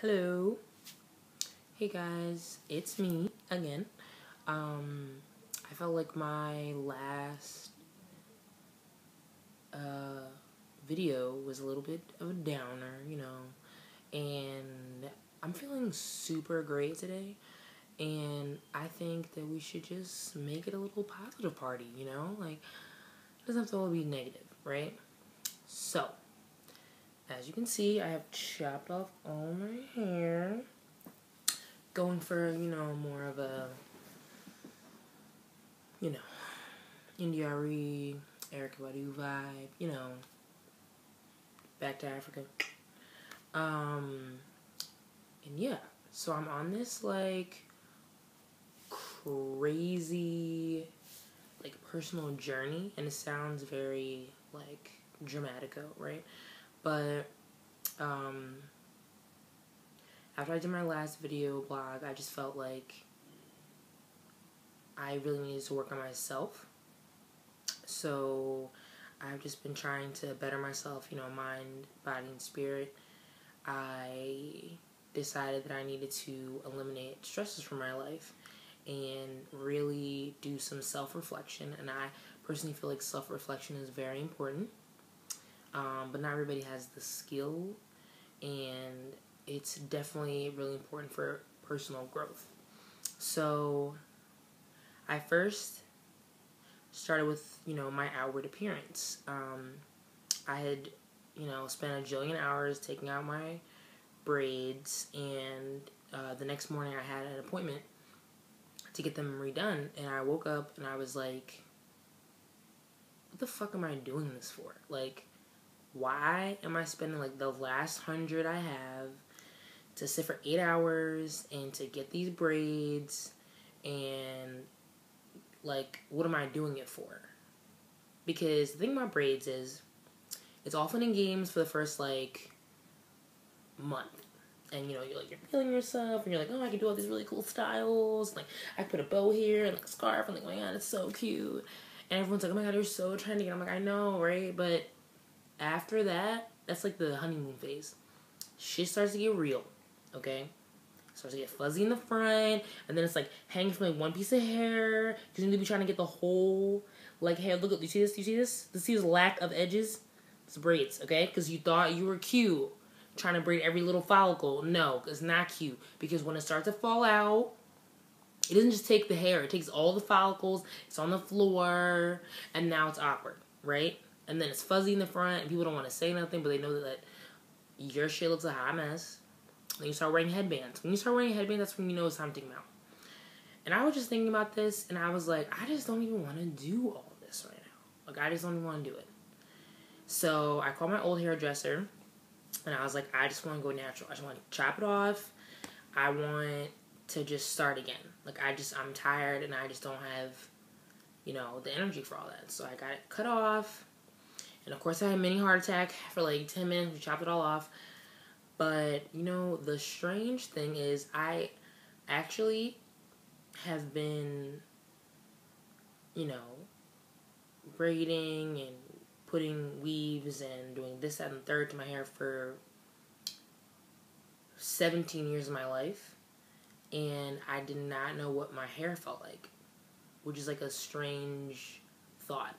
Hello. Hey guys, it's me again. I felt like my last video was a little bit of a downer, and I'm feeling super great today. And I think that we should just make it a little positive party, Like, it doesn't have to all be negative, right? So, as you can see, I have chopped off all my hair. Going for, more of a, you know, India.Arie, Erykah Badu vibe, back to Africa. And yeah, so I'm on this, crazy, personal journey, and it sounds very, dramatico, right? But, after I did my last video blog, I just felt like I really needed to work on myself. So I've just been trying to better myself, mind, body, and spirit. I decided that I needed to eliminate stresses from my life and really do some self-reflection. And I personally feel like self-reflection is very important. But not everybody has the skill, and it's definitely really important for personal growth. So I first started with, my outward appearance. I had, spent a jillion hours taking out my braids, and the next morning I had an appointment to get them redone, and I woke up and I was like, what the fuck am I doing this for? Like, why am I spending, the last 100 I have to sit for 8 hours and to get these braids, and what am I doing it for? Because the thing about braids is, it's all fun and games for the first, month. And, you're feeling yourself, and you're like, oh, I can do all these really cool styles. Like, I put a bow here and, a scarf, and, oh my god, it's so cute. And everyone's like, oh my god, you're so trendy. And I'm like, I know, right? But after that, that's, the honeymoon phase. Shit starts to get real, okay? Starts to get fuzzy in the front, and then it's hanging from one piece of hair, because you need to be trying to get the whole hair. Look, do you see this? Do you see this? Do you see this lack of edges? It's braids, okay? Because you thought you were cute trying to braid every little follicle. No, it's not cute, because when it starts to fall out, it doesn't just take the hair, it takes all the follicles, it's on the floor, and now it's awkward, right? And then it's fuzzy in the front, and people don't want to say nothing, but they know that your shit looks a hot mess. Then you start wearing headbands. When you start wearing headbands, that's when you know it's time to come out. And I was just thinking about this, and I was like, I just don't even want to do all this right now. I just don't even want to do it. So I called my old hairdresser, and I was like, I just want to go natural. I just want to chop it off. I want to just start again. I'm tired, and I just don't have, the energy for all that. So I got it cut off. And of course I had a mini heart attack for 10 minutes. We chopped it all off. But, the strange thing is I actually have been, braiding and putting weaves and doing this, that, and the third to my hair for 17 years of my life. And I did not know what my hair felt like, which is a strange thought.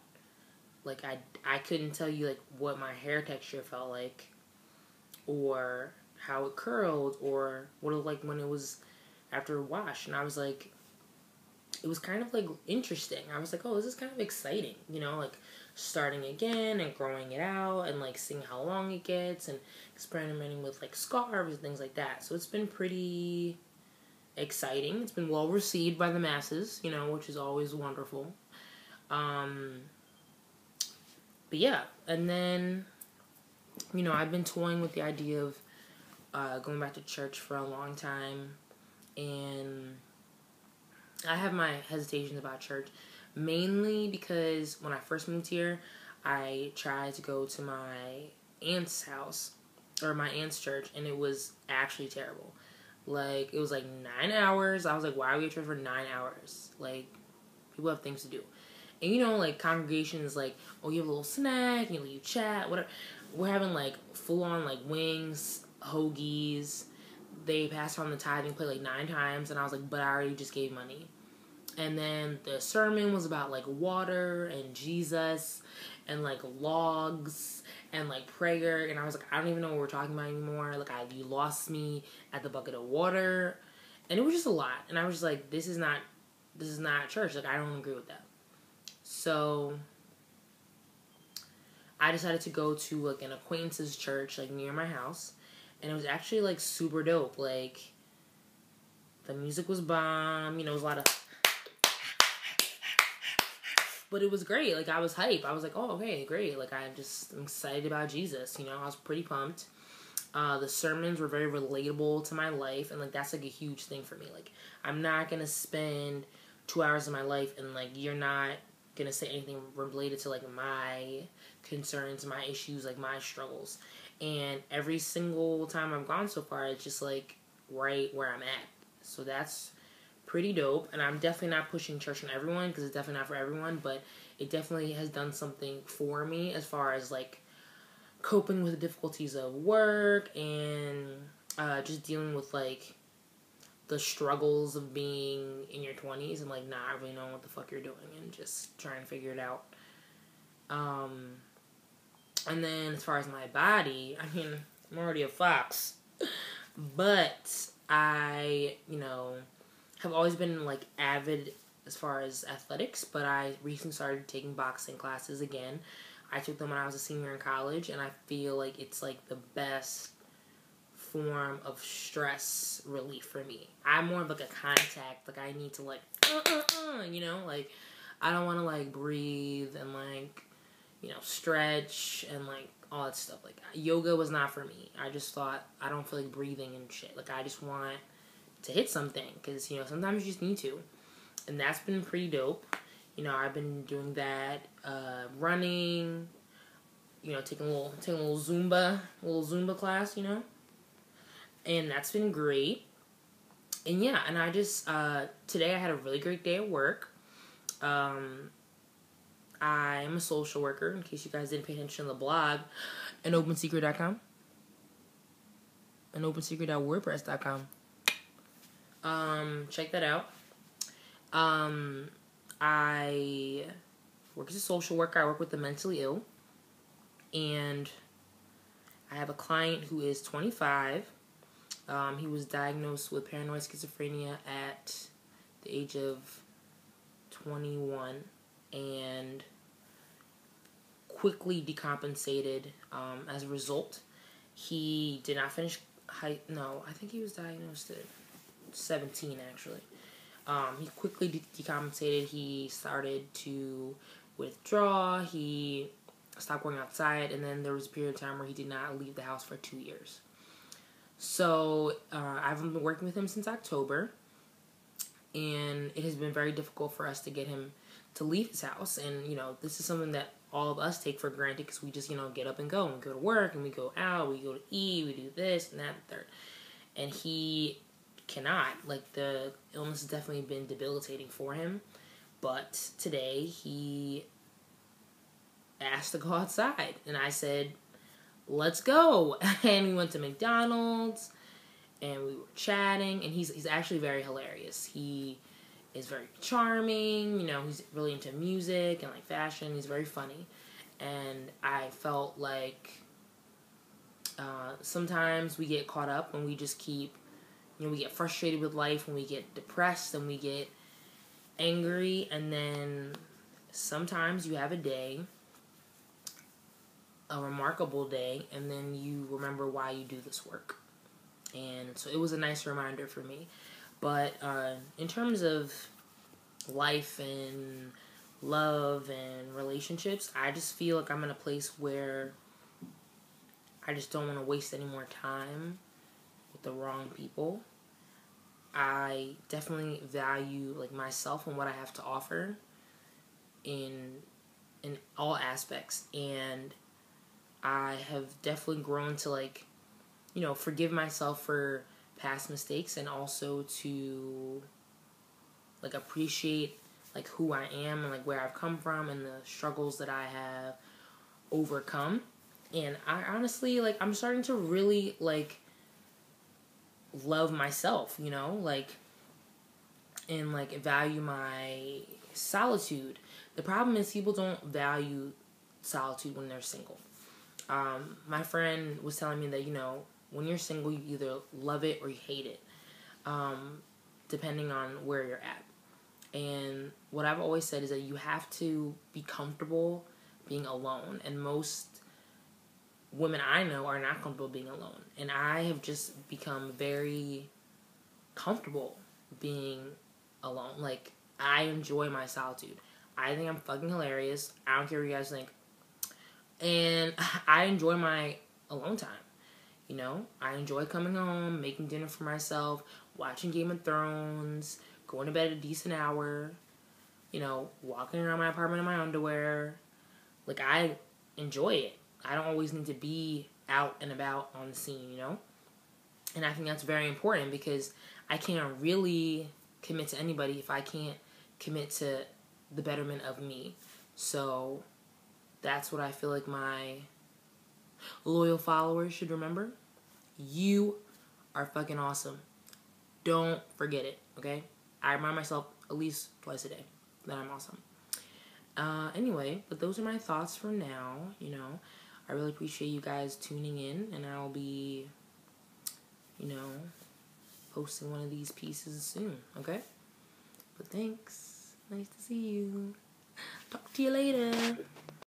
I couldn't tell you, what my hair texture felt like, or how it curled, or what it looked like when it was after a wash. And I was like, it was kind of interesting. I was like, oh, this is kind of exciting, starting again and growing it out, and seeing how long it gets, and experimenting with scarves and things like that. So it's been pretty exciting. It's been well received by the masses, which is always wonderful. But yeah, and then, I've been toying with the idea of going back to church for a long time, and I have my hesitations about church, mainly because when I first moved here, I tried to go to my aunt's house, or my aunt's church, and it was actually terrible. It was 9 hours. I was like, why are we at church for 9 hours? People have things to do. And congregations, oh, you have a little snack, you chat, whatever. We're having full on wings, hoagies. they passed on the tithing plate like 9 times, and I was like, but I already just gave money. And then the sermon was about like water and Jesus and like logs and like prayer, and I was like, I don't even know what we're talking about anymore. Like, you lost me at the bucket of water, and it was just a lot. And I was just like, this is not church. Like, I don't agree with that. So I decided to go to like an acquaintance's church like near my house, and it was actually like super dope. Like, the music was bomb. You know, it was a lot of, but it was great. Like, I was hype. I was like, oh, okay, great. Like, I'm excited about Jesus. You know, I was pretty pumped. The sermons were very relatable to my life, and like, that's like a huge thing for me. Like, I'm not gonna spend 2 hours of my life and like, you're not gonna say anything related to like my concerns, my issues, like my struggles. And every single time I've gone so far, it's just like right where I'm at. So that's pretty dope. And I'm definitely not pushing church on everyone, because it's definitely not for everyone, but it definitely has done something for me as far as like coping with the difficulties of work and just dealing with like the struggles of being in your 20s and like not really knowing what the fuck you're doing and just trying to figure it out. And then as far as my body, I mean, I'm already a fox, but I, you know, have always been like avid as far as athletics, but I recently started taking boxing classes again. I took them when I was a senior in college, and I feel like it's like the best form of stress relief for me. I'm more of like a contact, like I need to like, you know, like I don't want to like breathe and like, you know, stretch and like all that stuff. Like, yoga was not for me. I just thought, I don't feel like breathing and shit. Like, I just want to hit something, because, you know, sometimes you just need to. And that's been pretty dope. You know, I've been doing that, running, you know, taking a little Zumba class, you know. And that's been great. And yeah, and I just, today I had a really great day at work. I'm a social worker, in case you guys didn't pay attention to the blog, and OpenSecret.com. And OpenSecret.wordpress.com. Check that out. I work as a social worker. I work with the mentally ill. And I have a client who is 25. He was diagnosed with paranoid schizophrenia at the age of 21. And quickly decompensated as a result. He did not finish I think he was diagnosed at 17, actually. He quickly decompensated. He started to withdraw. He stopped going outside, and then there was a period of time where he did not leave the house for 2 years. So I've been working with him since October, and it has been very difficult for us to get him to leave his house. And, you know, this is something that all of us take for granted, because we just, you know, get up and go. And we go to work, and we go out, we go to eat, we do this and that and third. And he cannot. Like, the illness has definitely been debilitating for him. But today, he asked to go outside. And I said, let's go. And we went to McDonald's, and we were chatting. And he's actually very hilarious. He is very charming, you know, he's really into music and like fashion. He's very funny. And I felt like sometimes we get caught up and we just keep, you know, we get frustrated with life, and we get depressed, and we get angry, and then sometimes you have a day, a remarkable day, and then you remember why you do this work. And so it was a nice reminder for me. But in terms of life and love and relationships, I just feel like I'm in a place where I just don't want to waste any more time with the wrong people. I definitely value like myself and what I have to offer in all aspects, and I have definitely grown to like, you know, forgive myself for past mistakes, and also to like appreciate like who I am and like where I've come from and the struggles that I have overcome. And I honestly, like, I'm starting to really like love myself, you know, like, and like value my solitude. The problem is people don't value solitude when they're single. My friend was telling me that, you know, when you're single, you either love it or you hate it, depending on where you're at. And what I've always said is that you have to be comfortable being alone. And most women I know are not comfortable being alone. And I have just become very comfortable being alone. Like, I enjoy my solitude. I think I'm fucking hilarious. I don't care what you guys think. And I enjoy my alone time. You know, I enjoy coming home, making dinner for myself, watching Game of Thrones, going to bed at a decent hour, you know, walking around my apartment in my underwear. Like, I enjoy it. I don't always need to be out and about on the scene, you know? And I think that's very important because I can't really commit to anybody if I can't commit to the betterment of me. So that's what I feel like my loyal followers should remember. You are fucking awesome. Don't forget it, okay? I remind myself at least twice a day that I'm awesome. Anyway, but those are my thoughts for now, you know. I really appreciate you guys tuning in, and I'll be, you know, posting one of these pieces soon, okay? But thanks. Nice to see you. Talk to you later.